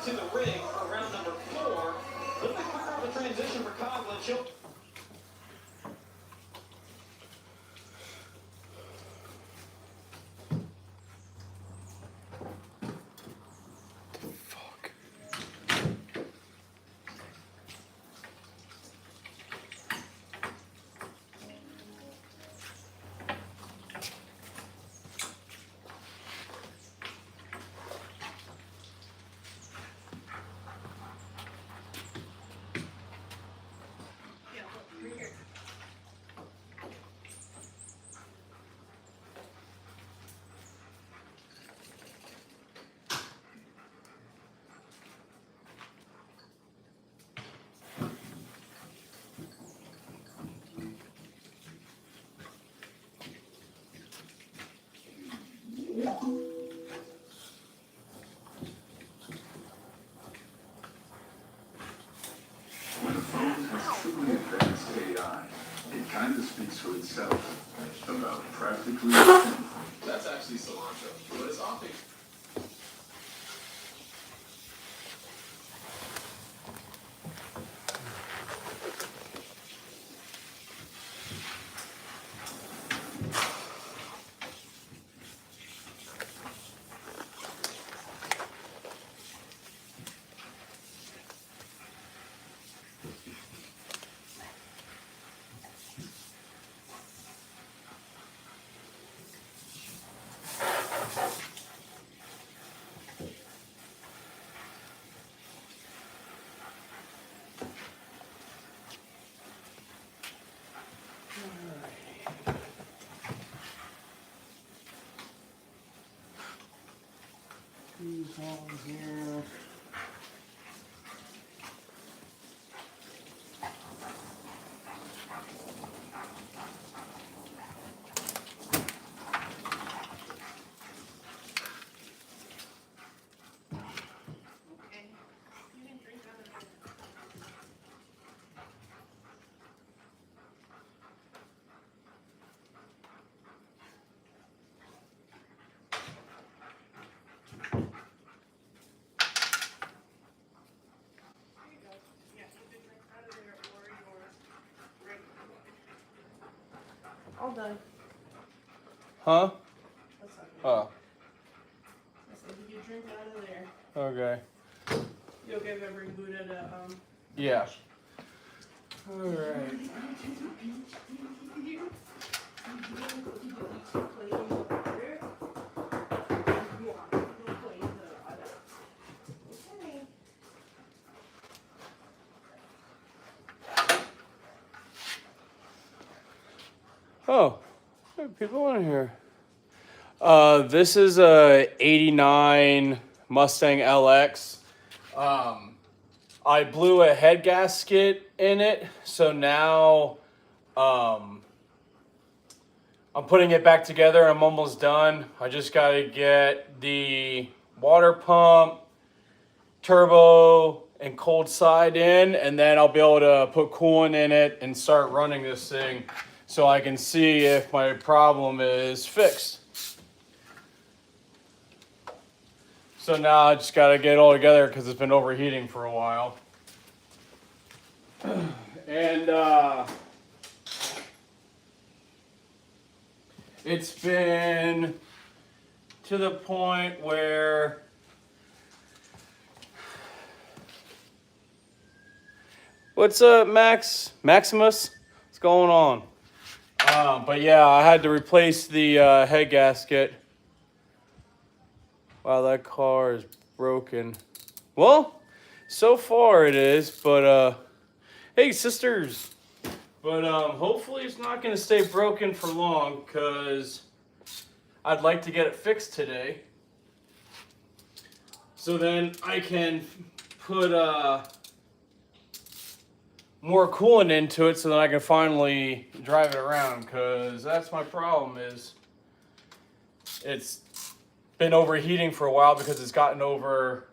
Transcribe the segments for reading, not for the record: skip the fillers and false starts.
to the ring for round number 4. A little bit quicker of a transition for Coughlin. She'll When a phone has truly advanced AI, it kind of speaks for itself about practically anything. That's actually cilantro, but it's offing. These ones here. All done. Huh? That's not good. Oh, I said, you can drink out of there. okay. You okay if I bring Buddha to, Yeah. Alright. Oh, there are people in here. This is a 89 Mustang LX. I blew a head gasket in it, so now I'm putting it back together. I'm almost done. I just got to get the water pump, turbo, and cold side in, and then I'll be able to put coolant in it and start running this thing so I can see if my problem is fixed. So now I just got to get it all together because it's been overheating for a while. And it's been to the point where what's up, Maximus? What's going on? But yeah, I had to replace the head gasket. Wow, that car is broken. Well, so far it is, but hey, sisters. But hopefully it's not going to stay broken for long, because I'd like to get it fixed today. So then I can put more coolant into it so that I can finally drive it around, because that's my problem is it's been overheating for a while because it's gotten over,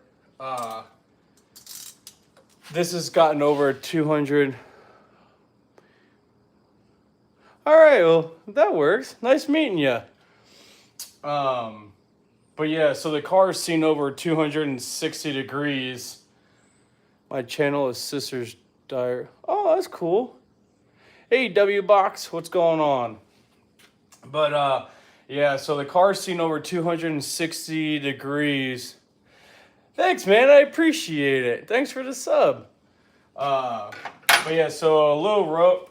this has gotten over 200. All right, well, that works. Nice meeting you. But yeah, so the car's seen over 260 degrees. My channel is Sister's Diary. Oh, that's cool. Hey, W Box, what's going on? But yeah, so the car's seen over 260 degrees. Thanks, man. I appreciate it. Thanks for the sub. But yeah, so a little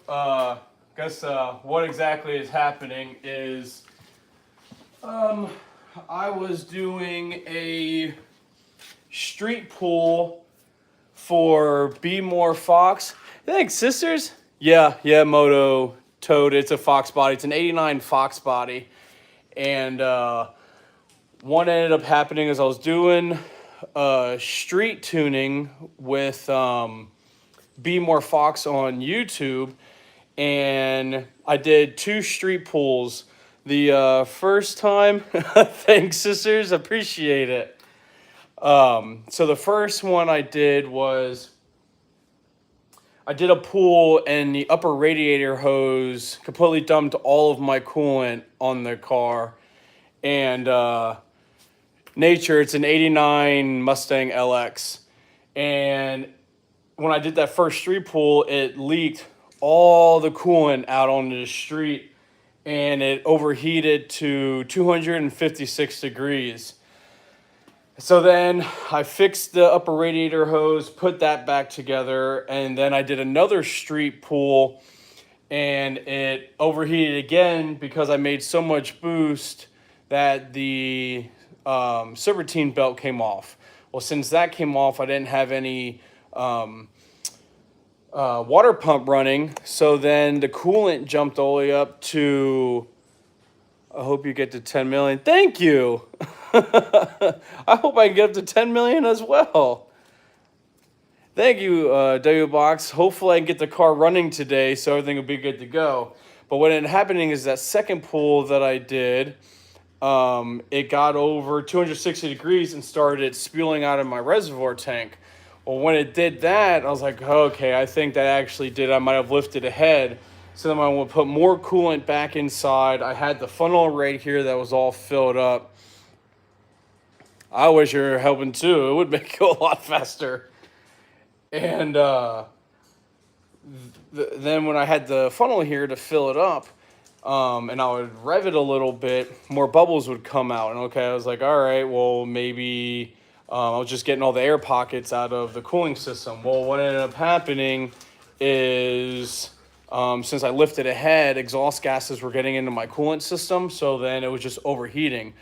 guess what exactly is happening is I was doing a street pool for Be More Fox. Thanks, sisters. Yeah, Moto Toad. It's a Fox body. It's an 89 Fox body. And what ended up happening is I was doing street tuning with Be More Fox on YouTube. And I did 2 street pools. The first time, thanks, sisters, appreciate it. So the first one I did was I did a pool and the upper radiator hose completely dumped all of my coolant on the car. And nature, it's an 89 Mustang LX. And when I did that first street pool, it leaked all the coolant out onto the street. And it overheated to 256 degrees. So then I fixed the upper radiator hose, put that back together, and then I did another street pool, and it overheated again because I made so much boost that the serpentine belt came off. Well, since that came off, I didn't have any water pump running, so then the coolant jumped all the way up to, I hope you get to 10 million. Thank you. I hope I can get up to 10 million as well. Thank you, W-Box. Hopefully I can get the car running today so everything will be good to go. But what ended up happening is that second pool that I did, it got over 260 degrees and started spewing out of my reservoir tank. Well, when it did that, I was like, okay, I think that actually did. I might have lifted ahead. So then I would put more coolant back inside. I had the funnel right here that was all filled up. I wish you were helping too. It would make it a lot faster. And then when I had the funnel here to fill it up, and I would rev it a little bit, more bubbles would come out. And okay, I was like, all right, well, maybe I was just getting all the air pockets out of the cooling system. Well, what ended up happening is since I lifted ahead, exhaust gases were getting into my coolant system, so then it was just overheating.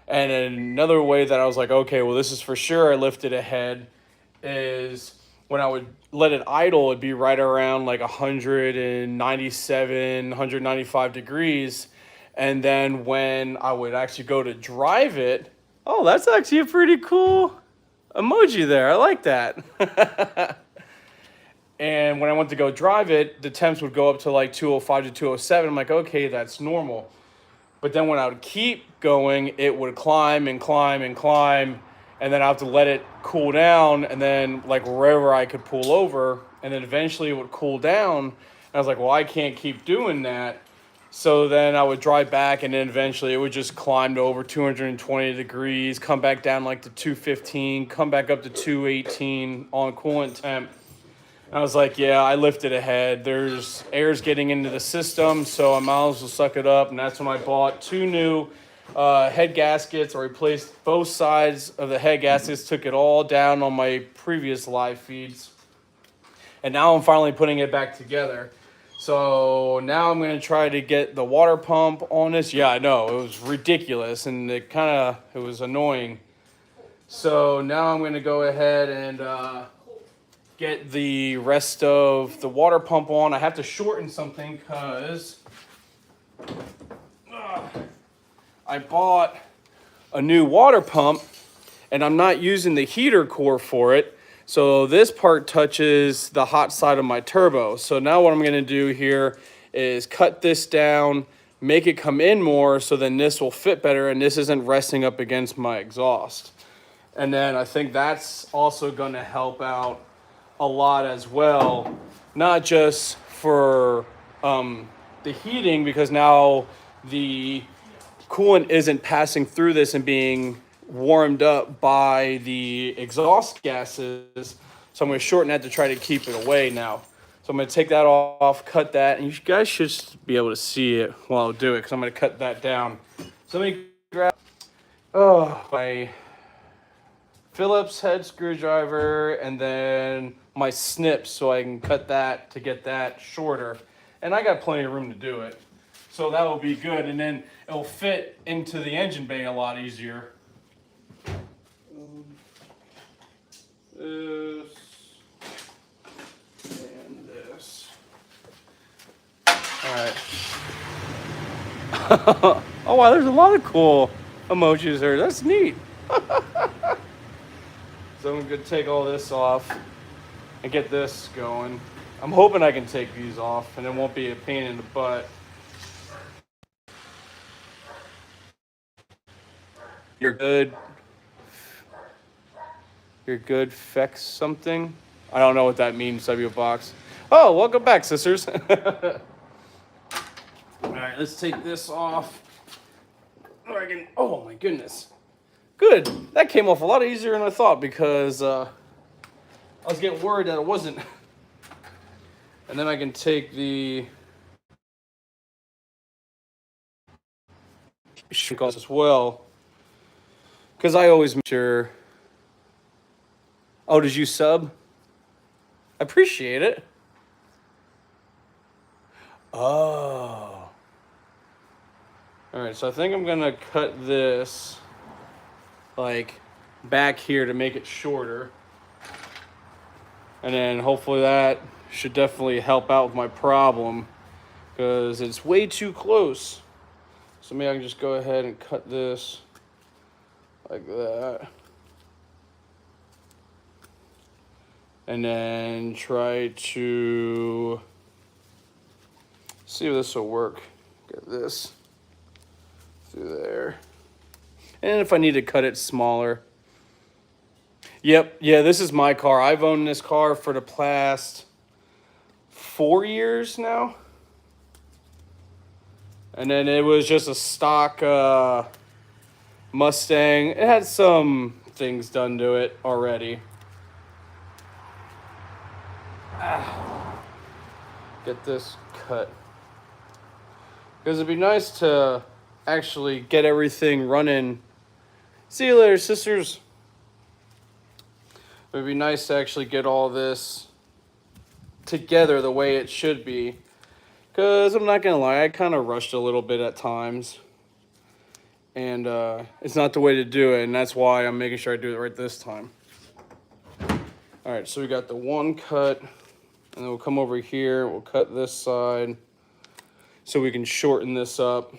And another way that I was like, okay, well, this is for sure I lifted ahead, is when I would let it idle, it'd be right around like 197, 195 degrees. And then when I would actually go to drive it, oh, that's actually a pretty cool emoji there. I like that. And when I went to go drive it, the temps would go up to like 205 to 207. I'm like, okay, that's normal. But then when I would keep going, it would climb and climb and climb. And then I have to let it cool down. And then like wherever I could pull over. And then eventually it would cool down. And I was like, well, I can't keep doing that. So then I would drive back, and then eventually it would just climb to over 220 degrees, come back down like to 215, come back up to 218 on coolant temp. And I was like, yeah, I lifted ahead. There's air's getting into the system, so I might as well suck it up. And that's when I bought 2 new head gaskets. I replaced both sides of the head gaskets, took it all down on my previous live feeds. And now I'm finally putting it back together. So now I'm going to try to get the water pump on this. Yeah, I know, it was ridiculous, and it was annoying. So now I'm going to go ahead and get the rest of the water pump on. I have to shorten something because I bought a new water pump, and I'm not using the heater core for it. So this part touches the hot side of my turbo. So now what I'm going to do here is cut this down, make it come in more, so then this will fit better and this isn't resting up against my exhaust. And then I think that's also going to help out a lot as well, not just for the heating, because now the coolant isn't passing through this and being warmed up by the exhaust gases. So I'm going to shorten that to try to keep it away now. So I'm going to take that off, cut that, and you guys should be able to see it while I do it because I'm going to cut that down. So let me grab my Phillips head screwdriver and then my snips so I can cut that to get that shorter. And I got plenty of room to do it. So that will be good, and then it'll fit into the engine bay a lot easier. This and this. Alright. Oh wow, there's a lot of cool emojis there. That's neat. So I'm gonna take all this off and get this going. I'm hoping I can take these off and it won't be a pain in the butt. You're good. You're good. Fex something. I don't know what that means. W box. Oh, welcome back, sisters. All right, let's take this off. Oh my goodness. Good. That came off a lot easier than I thought because I was getting worried that it wasn't. And then I can take the shrink off as well. Because I always make sure. Oh, did you sub? I appreciate it. Oh. Alright, so I think I'm going to cut this like back here to make it shorter. And then hopefully that should definitely help out with my problem because it's way too close. So maybe I can just go ahead and cut this like that. And then try to see if this will work. Get this through there. And if I need to cut it smaller. Yep, yeah, this is my car. I've owned this car for the past 4 years now. And then it was just a stock Mustang. It had some things done to it already. Get this cut. Because it'd be nice to actually get everything running. See you later, sisters. It would be nice to actually get all this together the way it should be. Because I'm not going to lie, I kind of rushed a little bit at times. And it's not the way to do it, and that's why I'm making sure I do it right this time. Alright, so we got the one cut, and then we'll come over here, we'll cut this side, so we can shorten this up.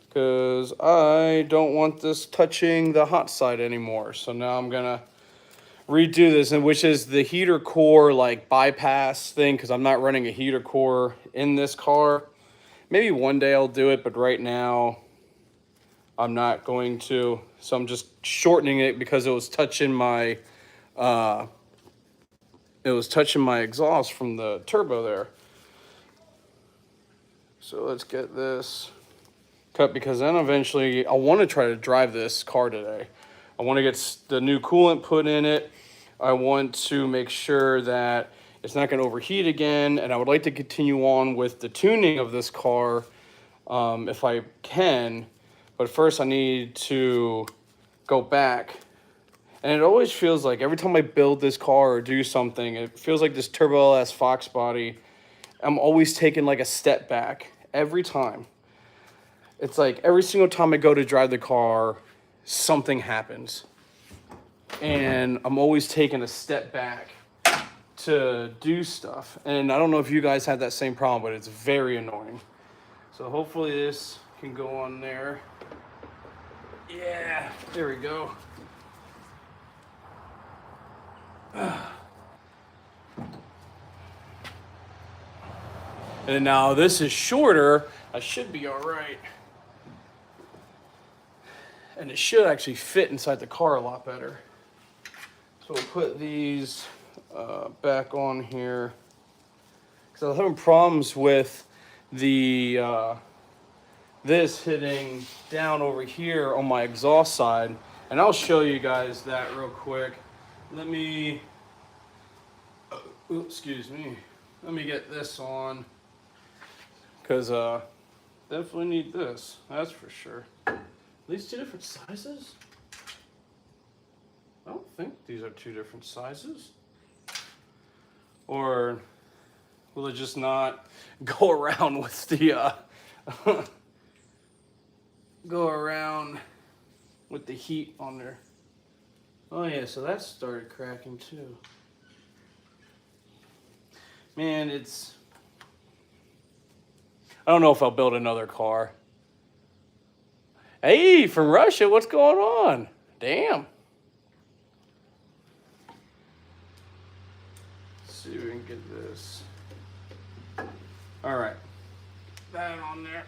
Because I don't want this touching the hot side anymore. So now I'm going to redo this, and which is the heater core like bypass thing, because I'm not running a heater core in this car. Maybe one day I'll do it, but right now I'm not going to. So I'm just shortening it because it was touching my exhaust from the turbo there. So let's get this cut, because then eventually I want to try to drive this car today. I want to get the new coolant put in it. I want to make sure that it's not going to overheat again, and I would like to continue on with the tuning of this car if I can. But first I need to go back. And it always feels like every time I build this car or do something, it feels like this Turbo LS Fox body, I'm always taking like a step back every time. It's like every single time I go to drive the car, something happens. And I'm always taking a step back to do stuff. And I don't know if you guys have that same problem, but it's very annoying. So hopefully this can go on there. Yeah, there we go. And now this is shorter. I should be all right. And it should actually fit inside the car a lot better. So we'll put these back on here. Because I was having problems with the this hitting down over here on my exhaust side. And I'll show you guys that real quick. Let me, excuse me. Let me get this on. Because definitely need this, that's for sure. Are these two different sizes? I don't think these are two different sizes. Or will it just not go around with the go around with the heat on there? Oh yeah, so that started cracking too. Man, it's, I don't know if I'll build another car. Hey, from Russia, what's going on? Damn. Let's see if we can get this. All right. That on there.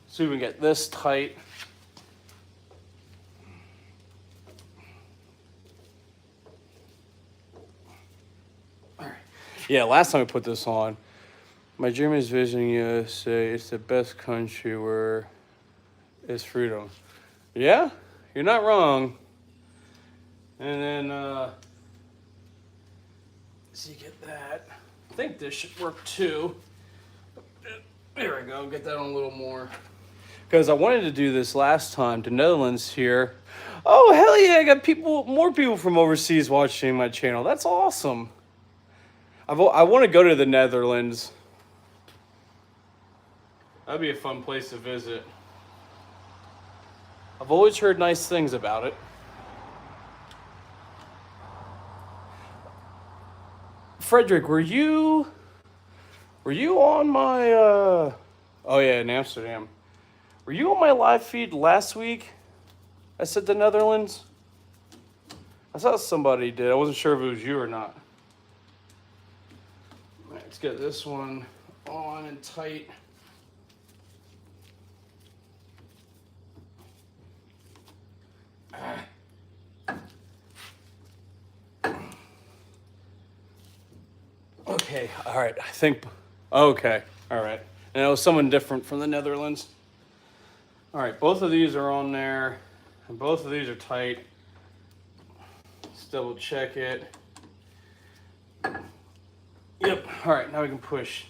See if we can get this tight. All right. Yeah, last time I put this on, my German is visiting USA. It's the best country where it's freedom. Yeah, you're not wrong. And then, so you get that. I think this should work too. There we go, get that on a little more. Because I wanted to do this last time, the Netherlands here. Oh, hell yeah, I got more people from overseas watching my channel. That's awesome. I want to go to the Netherlands. That'd be a fun place to visit. I've always heard nice things about it. Frederick, were you on my, oh yeah, in Amsterdam. Were you on my live feed last week? I said the Netherlands. I thought somebody did. I wasn't sure if it was you or not. All right, let's get this one on and tight. Okay, all right, I think, okay, all right. And it was someone different from the Netherlands. All right, both of these are on there, and both of these are tight. Let's double check it. Yep, all right, now we can push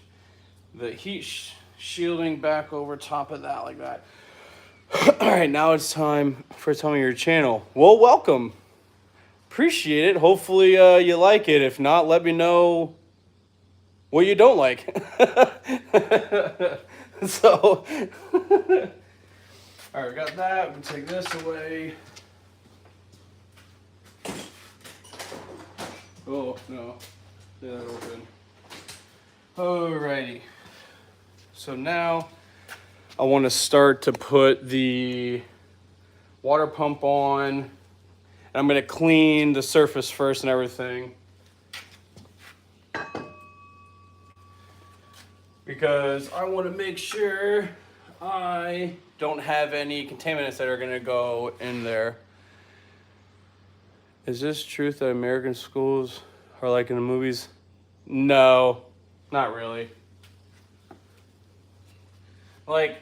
the heat shielding back over top of that like that. All right, now it's time for telling your channel. Well, welcome. Appreciate it. Hopefully you like it. If not, let me know what you don't like. So, all right, we got that. We can take this away. Oh, no. Yeah, that open. Alrighty. So now I want to start to put the water pump on. And I'm going to clean the surface first and everything. Because I want to make sure I don't have any contaminants that are going to go in there. Is this truth that American schools are like in the movies? No, not really. Like,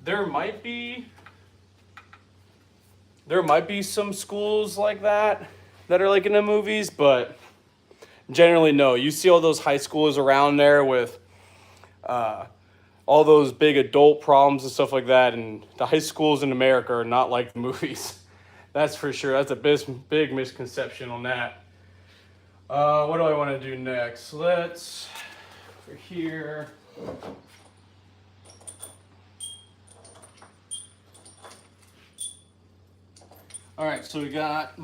there might be some schools like that are like in the movies, but generally no. You see all those high schoolers around there with all those big adult problems and stuff like that, and the high schools in America are not like the movies. That's for sure. That's a big misconception on that. What do I want to do next? Let's, over here. All right, so we got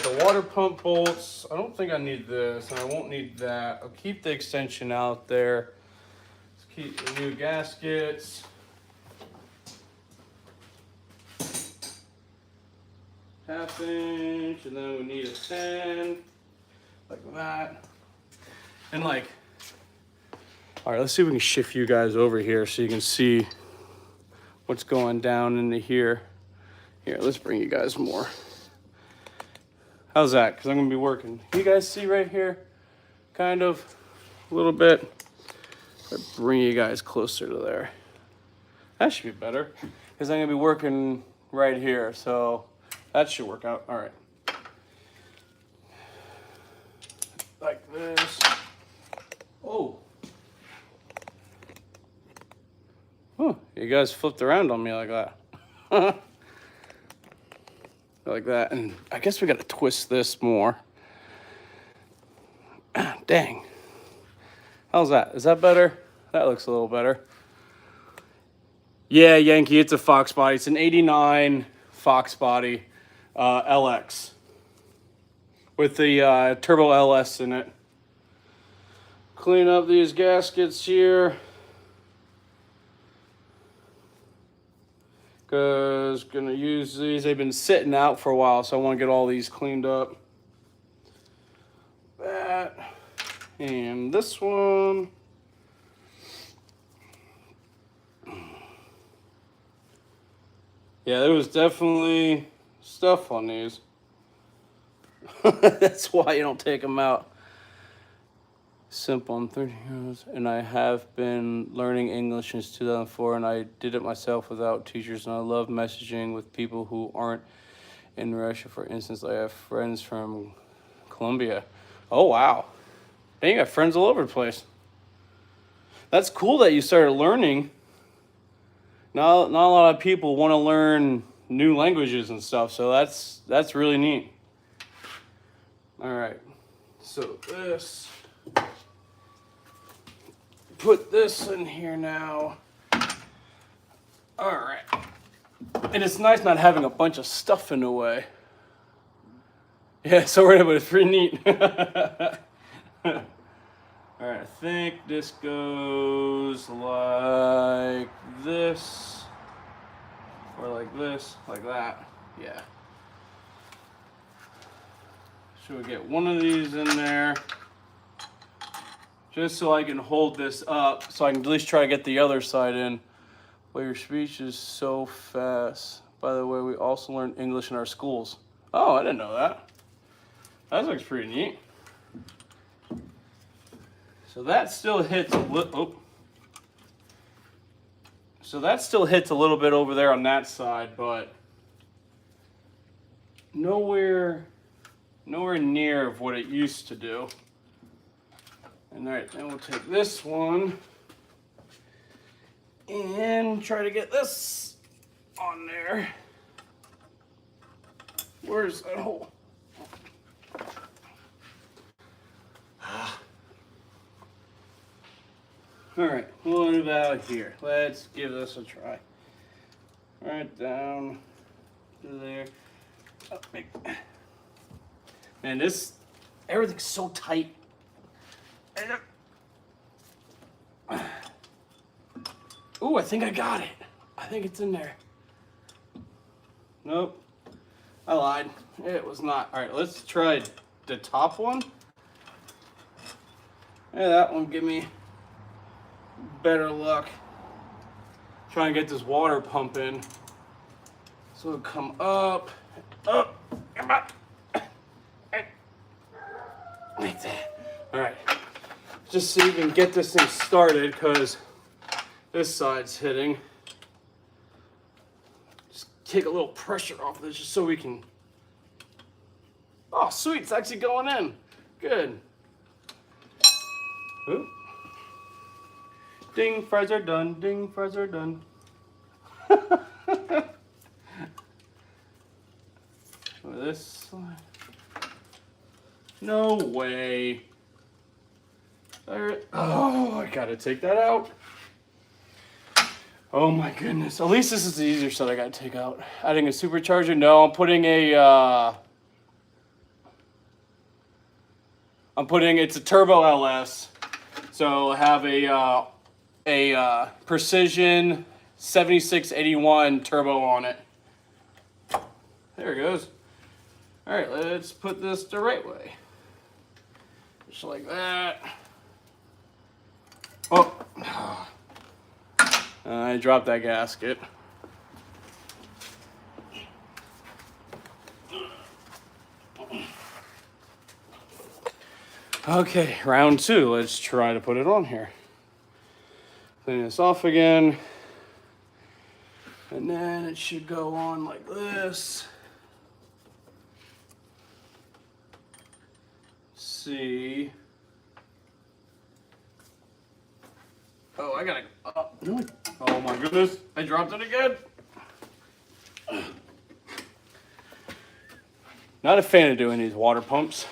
the water pump bolts. I don't think I need this, and I won't need that. I'll keep the extension out there. Let's keep the new gaskets. Half inch, and then we need a 10, like that. And like, all right, let's see if we can shift you guys over here so you can see what's going down into here. Here, let's bring you guys more. How's that? Because I'm going to be working. You guys see right here? kind of, a little bit. Bring you guys closer to there. That should be better, because I'm gonna be working right here, so that should work out. All right. Like this. Oh. Oh, you guys flipped around on me like that. Like that, and I guess we gotta twist this more. Dang. How's that? Is that better? That looks a little better. Yeah, Yankee, it's a Fox body. It's an 89 Fox body, LX. With the Turbo LS in it. Clean up these gaskets here. Because gonna use these. They've been sitting out for a while, so I want to get all these cleaned up. That. And this one. Yeah, there was definitely stuff on these. That's why you don't take them out. Simple. I'm 30 years, and I have been learning English since 2004, and I did it myself without teachers, and I love messaging with people who aren't in Russia. For instance, I have friends from Colombia. Oh, wow. Dang, you got friends all over the place. That's cool that you started learning. Not a lot of people want to learn new languages and stuff, so that's really neat. All right, so this, put this in here now. All right, and it's nice not having a bunch of stuff in the way. Yeah, so right, but it's pretty neat. All right, I think this goes like this, or like this, like that. Yeah. Should we get one of these in there? Just so I can hold this up, so I can at least try to get the other side in. Well, your speech is so fast. By the way, we also learn English in our schools. Oh, I didn't know that. That looks pretty neat. So that still hits a little. So that still hits a little bit over there on that side, but nowhere near of what it used to do. And all right, then we'll take this one and try to get this on there. Where's that hole? All right, what about here? Let's give this a try. Right down to there. Oh, man, everything's so tight. Ooh, I think I got it. I think it's in there. Nope, I lied. It was not. All right, let's try the top one. Yeah, that one give me better luck. Trying to get this water pump in. So it'll come up, up, come on. Like that. All right. Just so you can get this thing started, because this side's hitting. Just take a little pressure off this just so we can. Oh, sweet. It's actually going in. Good. Oop. Ding, fries are done. Ding, fries are done. This side. No way. Oh, I gotta take that out. Oh my goodness. At least this is the easier side I gotta take out. Adding a supercharger? No, I'm putting it's a Turbo LS. So I have a Precision 7681 turbo on it. There it goes. All right, let's put this the right way. Just like that. Oh, I dropped that gasket. Okay, round 2. Let's try to put it on here. Clean this off again. And then it should go on like this. See. Oh, I gotta. No. Oh my goodness! I dropped it again. Not a fan of doing these water pumps.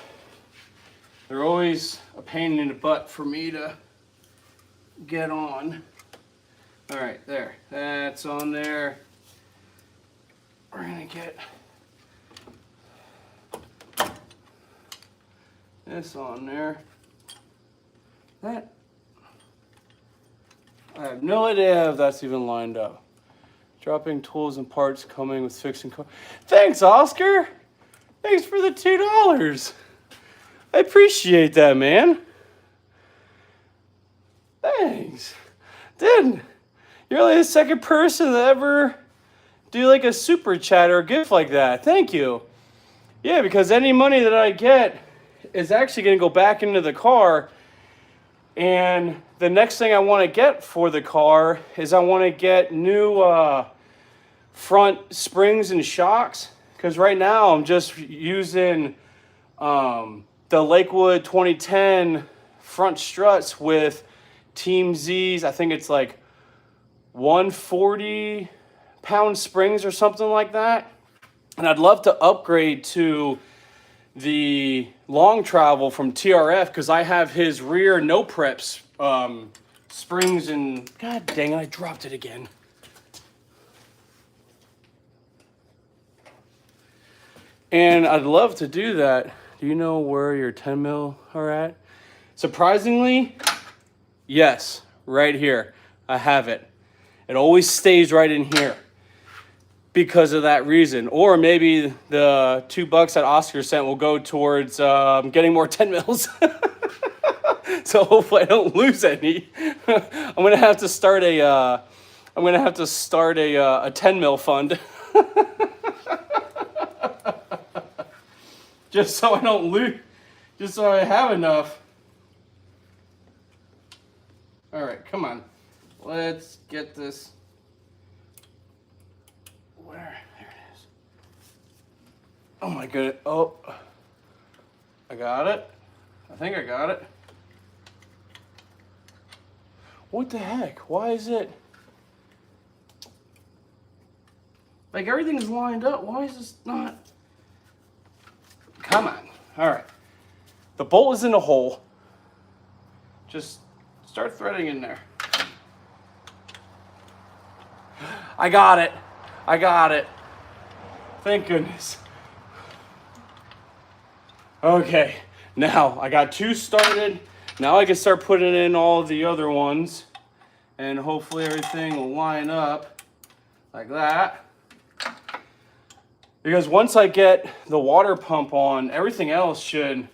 They're always a pain in the butt for me to get on. All right, there. That's on there. We're gonna get this on there. That. I have no idea if that's even lined up. Dropping tools and parts coming with fixing car. Thanks, Oscar. Thanks for the $2. I appreciate that, man. Thanks. Dude, you're only the second person to ever do like a super chat or a gift like that. Thank you. Yeah, because any money that I get is actually going to go back into the car. And the next thing I want to get for the car is I want to get new front springs and shocks. Because right now I'm just using the Lakewood 2010 front struts with Team Z's. I think it's like 140-pound springs or something like that. And I'd love to upgrade to the long travel from TRF because I have his rear no preps springs and god dang it, I dropped it again. And I'd love to do that. Do you know where your 10 mil are at? Surprisingly, yes, right here. I have it. It always stays right in here because of that reason. Or maybe the $2 that Oscar sent will go towards getting more 10 mils. So hopefully I don't lose any. I'm gonna have to start a 10 mil fund. Just so I don't lose, just so I have enough. All right, come on. Let's get this. Where? There it is. Oh my goodness. Oh, I got it. I think I got it. What the heck? Why is it? Like everything's lined up. Why is this not? Come on. All right. The bolt is in the hole. Just start threading in there. I got it. I got it. Thank goodness. Okay. Now I got 2 started. Now I can start putting in all the other ones. And hopefully everything will line up like that. Because once I get the water pump on, everything else should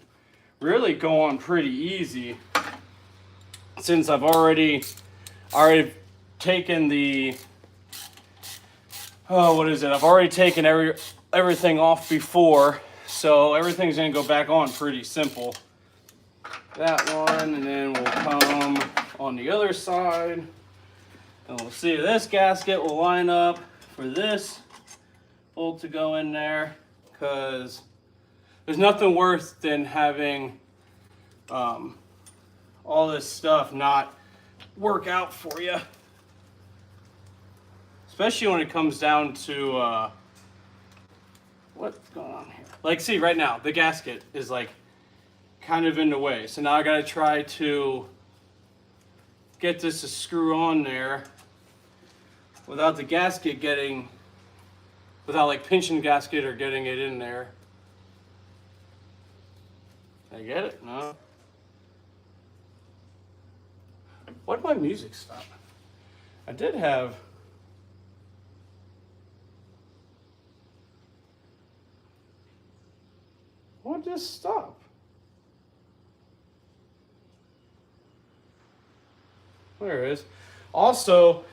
really go on pretty easy. Since I've already taken the, I've already taken everything off before. So everything's gonna go back on pretty simple. That one, and then we'll come on the other side. And we'll see if this gasket will line up for this bolt to go in there, because there's nothing worse than having all this stuff not work out for you, especially when it comes down to what's going on here. Like, see, right now the gasket is like kind of in the way, so now I gotta try to get this to screw on there without the gasket getting, without like pinching the gasket or getting it in there. Did I get it? No. Why did my music stop? I did have. What just stopped? There it is. Also,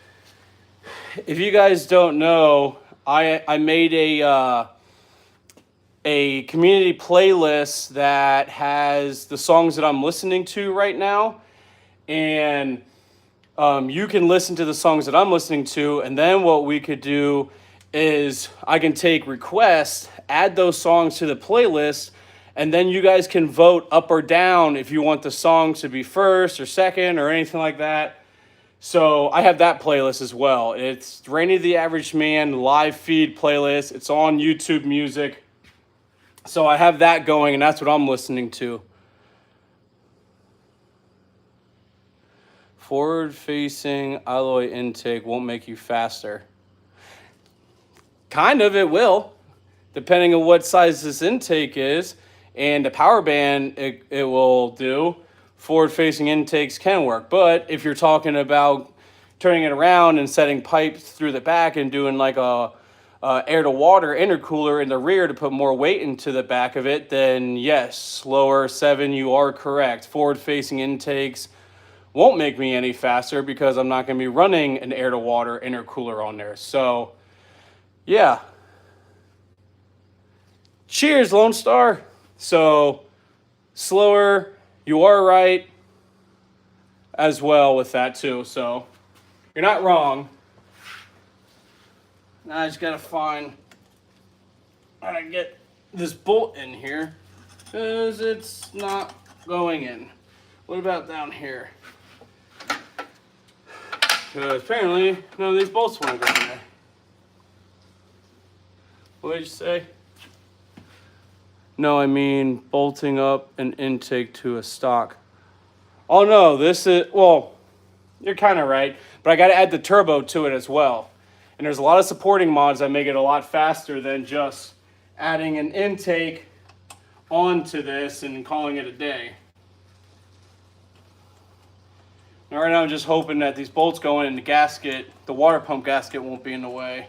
if you guys don't know, I made a a community playlist that has the songs that I'm listening to right now. And you can listen to the songs that I'm listening to. And then what we could do is I can take requests, add those songs to the playlist, and then you guys can vote up or down if you want the song to be first or second or anything like that. So I have that playlist as well. It's Rainy the Average Man live feed playlist. It's on YouTube Music. So I have that going, and that's what I'm listening to. Forward-facing alloy intake won't make you faster. Kind of, it will, depending on what size this intake is. And the power band, it will do. Forward-facing intakes can work. But if you're talking about turning it around and setting pipes through the back and doing like a air-to-water intercooler in the rear to put more weight into the back of it, then yes, slower 7, you are correct. Forward-facing intakes won't make me any faster because I'm not going to be running an air-to-water intercooler on there. So, yeah. Cheers, Lone Star. So, slower, you are right as well with that too. So, you're not wrong. Now I just got to find how to get this bolt in here because it's not going in. What about down here? Because apparently none of these bolts want to go in there. What did you say? No, I mean bolting up an intake to a stock. Oh no, this is, well, you're kind of right, but I got to add the turbo to it as well. And there's a lot of supporting mods that make it a lot faster than just adding an intake onto this and calling it a day. Now right now I'm just hoping that these bolts going in the gasket, the water pump gasket won't be in the way.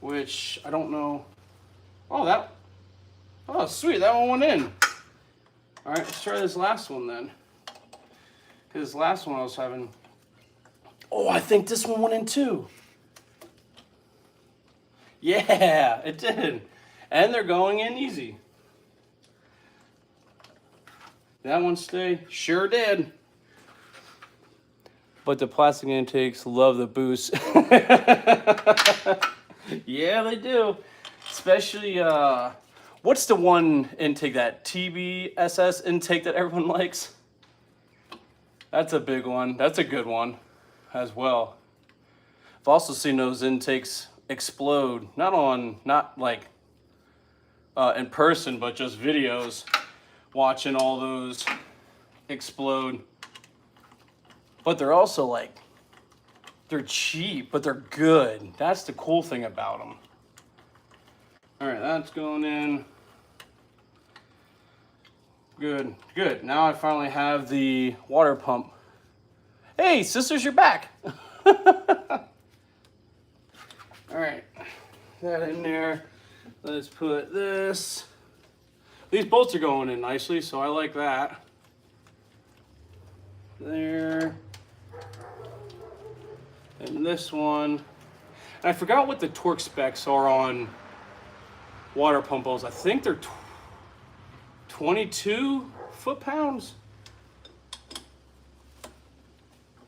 Which, I don't know. Oh, sweet, that one went in. All right, let's try this last one then. Because this last one I was having, oh, I think this one went in too. Yeah, it did. And they're going in easy. Did that one stay? Sure did. But the plastic intakes love the boost. Yeah, they do. Especially, what's the one intake, that TBSS intake that everyone likes? That's a big one. That's a good one as well. I've also seen those intakes explode, not like in person, but just videos, watching all those explode. But they're also like, they're cheap, but they're good. That's the cool thing about them. All right, that's going in. Good, good. Now I finally have the water pump. Hey, sisters, you're back. All right, that in there. Let's put this. These bolts are going in nicely, so I like that. There. And this one. And I forgot what the torque specs are on water pump bolts. I think they're 22 foot-pounds.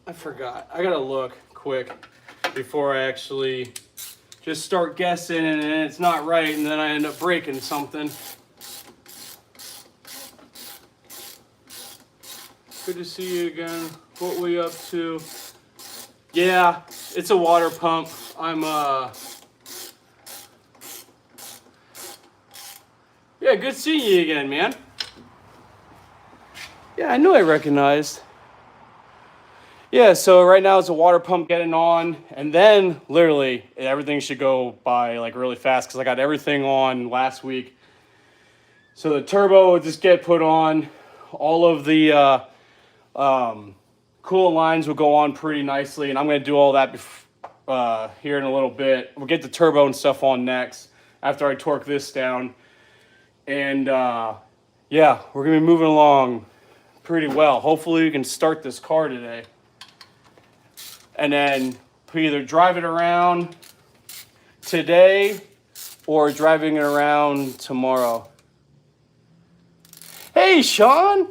I forgot. I gotta look quick before I actually just start guessing and it's not right and then I end up breaking something. Good to see you again. What were you up to? Yeah, it's a water pump. Yeah, good seeing you again, man. Yeah, I knew I recognized. Yeah, so right now it's a water pump getting on, and then literally everything should go by like really fast because I got everything on last week. So the turbo will just get put on. All of the coolant lines will go on pretty nicely, and I'm going to do all that here in a little bit. We'll get the turbo and stuff on next after I torque this down. And yeah, we're going to be moving along pretty well. Hopefully we can start this car today. And then we either drive it around today or driving it around tomorrow. Hey, Sean.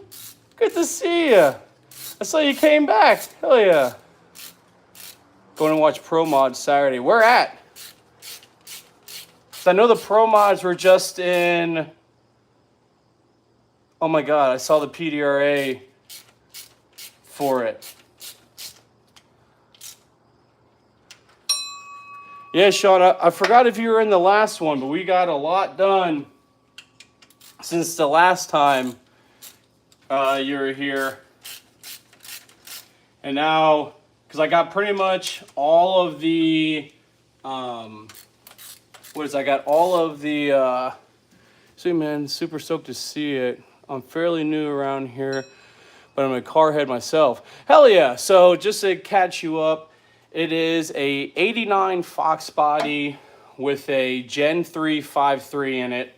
Good to see you. I saw you came back. Hell yeah. Going to watch Pro Mods Saturday. Where at? I know the Pro Mods were just in... Oh my God, I saw the PDRA for it. Yeah, Sean, I forgot if you were in the last one, but we got a lot done since the last time you were here. And now, because I got pretty much all of the, I got all of the, see man, super stoked to see it. I'm fairly new around here, but I'm a car head myself. Hell yeah, so just to catch you up, it is a 89 Fox body with a Gen 3 5.3 in it.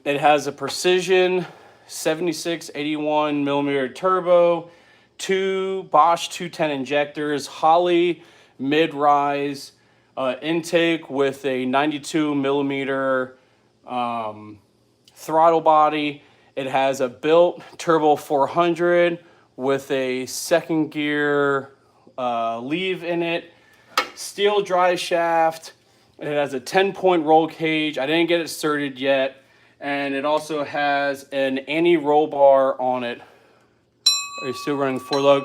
It has a Precision 76-81 millimeter turbo, 2 Bosch 210 injectors, Holley mid-rise intake with a 92 millimeter throttle body. It has a built turbo 400 with a second gear leave in it, steel drive shaft. It has a 10-point roll cage. I didn't get it certed yet. And it also has an anti-roll bar on it. Are you still running 4-lug?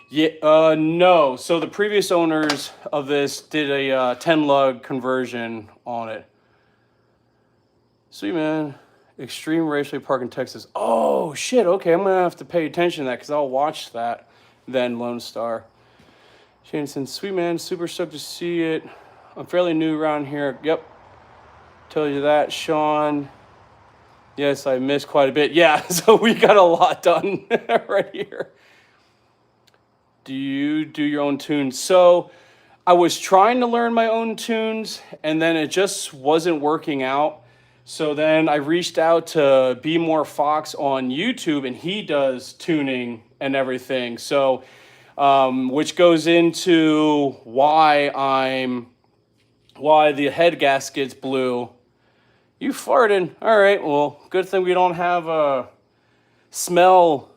Yeah, no. So the previous owners of this did a 10-lug conversion on it. Sweet, man. Extreme Raceway Park in Texas. Oh, shit. Okay, I'm going to have to pay attention to that because I'll watch that then, Lone Star. Jameson, sweet, man. Super stoked to see it. I'm fairly new around here. Yep. Tell you that, Sean. Yes, I missed quite a bit. Yeah, so we got a lot done right here. Do you do your own tunes? So I was trying to learn my own tunes, and then it just wasn't working out. So then I reached out to Be More Fox on YouTube, and he does tuning and everything. So, which goes into why the head gasket's blue. You farted. All right, well, good thing we don't have a smell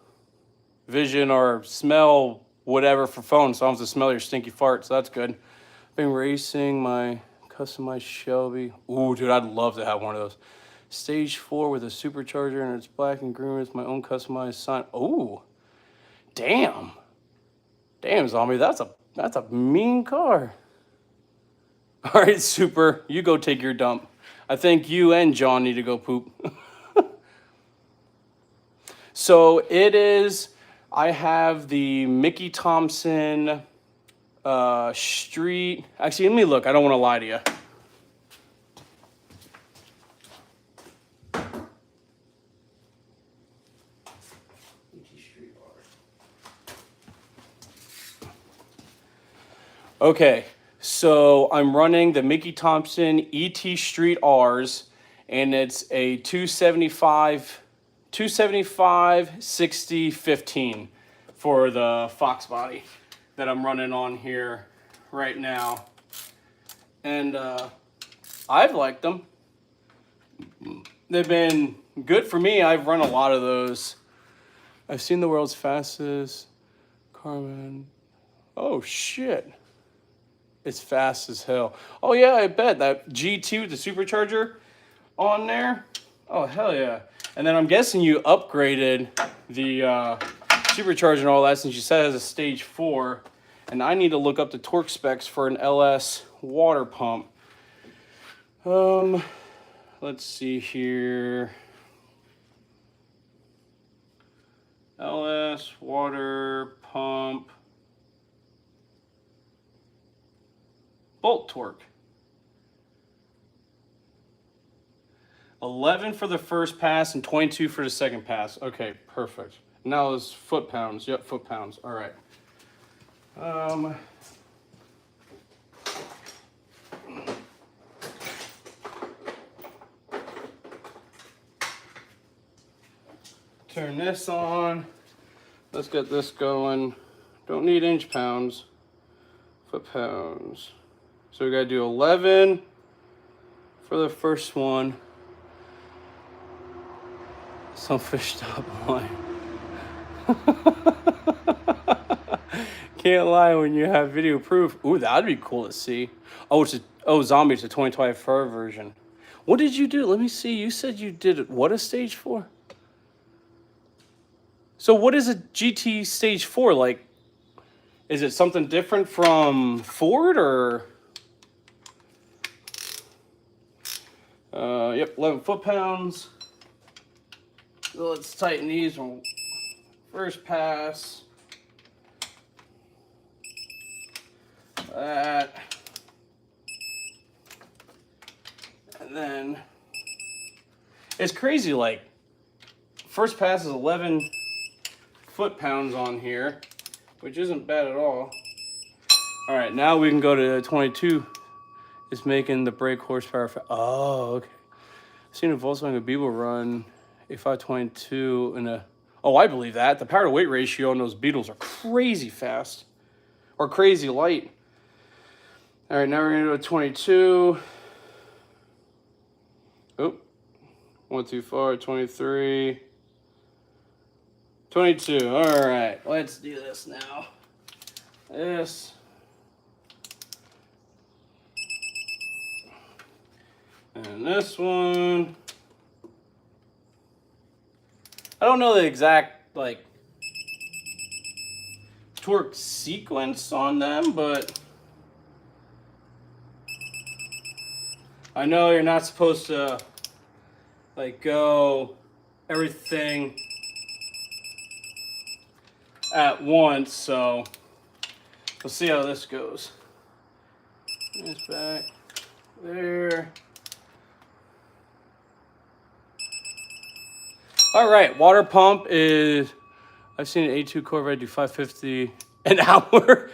vision or smell whatever for phones, so I don't have to smell your stinky fart, so that's good. Been racing my customized Shelby. Ooh, dude, I'd love to have one of those. Stage 4 with a supercharger, and it's black and green with my own customized sign. Ooh, damn. Damn, zombie, that's a mean car. All right, Super, you go take your dump. I think you and John need to go poop. So it is, I have the Mickey Thompson Street. Actually, let me look. I don't want to lie to you. Okay. So I'm running the Mickey Thompson ET Street R's, and it's a 275/60/15 for the Fox body that I'm running on here right now. And I've liked them. They've been good for me. I've run a lot of those. I've seen the world's fastest Carmen. Oh shit. It's fast as hell. Oh yeah, I bet. That GT with the supercharger on there. Oh hell yeah. And then I'm guessing you upgraded the supercharger and all that since you said it has a stage 4. And I need to look up the torque specs for an LS water pump. Let's see here. LS water pump. Bolt torque. 11 for the first pass and 22 for the second pass. Okay, perfect. Now it's foot pounds. Yep, foot pounds. All right. Turn this on. Let's get this going. Don't need inch pounds. Foot pounds. So we gotta do 11 for the first one. Some fish stop line. Can't lie when you have video proof. Ooh, that'd be cool to see. Oh, Zombie, it's a 2024 version. What did you do? Let me see. You said you did what a stage 4? So what is a GT stage 4 like? Is it something different from Ford or? Yep, 11 foot-pounds. So let's tighten these on first pass. That. And then it's crazy, like first pass is 11 foot-pounds on here, which isn't bad at all. All right, now we can go to 22. It's making the brake horsepower. Oh, okay. I've seen a Volkswagen Beetle run a 522 and a. Oh, I believe that. The power to weight ratio on those Beetles are crazy fast or crazy light. All right, now we're gonna go to 22. Oh, 1 too far. 23. 22. All right, let's do this now. This. And this one. I don't know the exact like torque sequence on them, but I know you're not supposed to like go everything at once, so we'll see how this goes. This back there. All right, water pump is, I've seen an A2 Corvette do 550 an hour.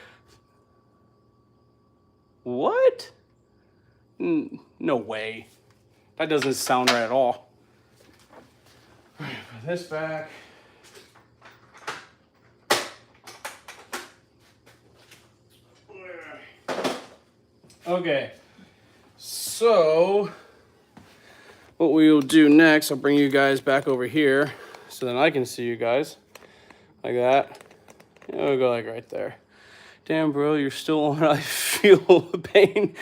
What? No way. That doesn't sound right at all. All right, put this back. Okay, so what we will do next, I'll bring you guys back over here so then I can see you guys like that. And we'll go like right there. Damn, bro, you're still on. I feel the pain.